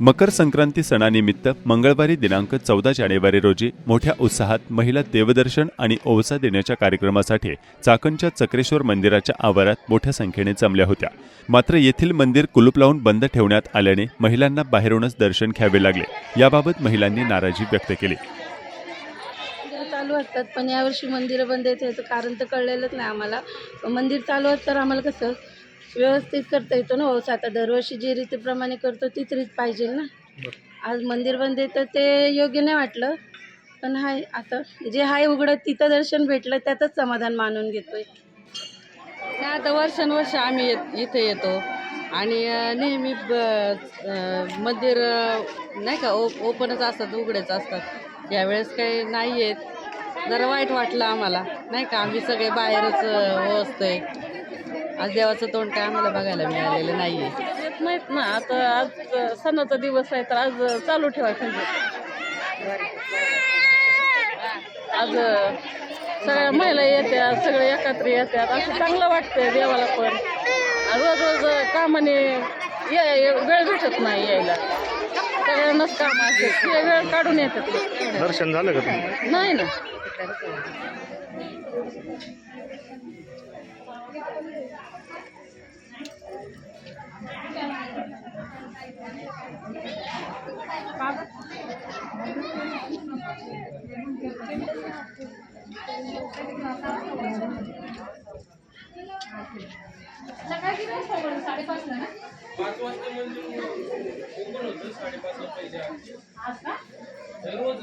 मकर संक्रांती सणानिमित्त मंगळवारी दिनांक 14 जानेवारी रोजी मोठ्या उत्साहात महिला देवदर्शन आणि ओवसा देण्याच्या कार्यक्रमासाठी चाकणच्या चक्रेश्वर मंदिराच्या आवारात मोठ्या संख्येने जमल्या होत्या। मात्र येथील मंदिर कुलूप लावून बंद ठेवण्यात आल्याने महिलांना बाहेरूनच दर्शन घ्यावे लागले। याबाबत महिलांनी नाराजी व्यक्त केली। चालू असतात पण यावर्षी मंदिर बंद आहेत याचं कारण तर कळलेलंच नाही आम्हाला। मंदिर चालू असतं तर आम्हाला कसं व्यवस्थित करता येतो ना। हो आता दरवर्षी जी रीतीप्रमाणे करतो तीच रीत पाहिजे ना। आज मंदिर बंद आहे तर ते योग्य नाही वाटलं, पण हाय आता जे हाय उघडं तिथं दर्शन भेटलं त्यातच समाधान मानून घेतोय। नाही आता वर्षानुवर्ष आम्ही इथे येतो आणि नेहमी मंदिर नाही का ओपनच असतात, उघडेच असतात। यावेळेस काही नाही आहेत, जरा वाईट वाटलं आम्हाला नाही का। आम्ही सगळे बाहेरच असतोय, आज देवाचं तोंड काय आम्हाला बघायला मिळालेलं नाही आहे। येत नाहीत ना। आता आज सणाचा दिवस आहे तर आज चालू ठेवायचं। आज सगळ्या महिला येतात, सगळे एकत्र येतात, असं चांगलं वाटतंय देवाला पण। रोज रोज कामाने वेळ भेटत नाही यायला, सगळ्यांनाच काम असते, ते वेळ काढून येतात। दर्शन झालं का तुम्ही? नाही ना। सकाळी 5:30 ना 5 वाजता मंदिर ओपन होतं, 5:30 वाजता आज का? रोज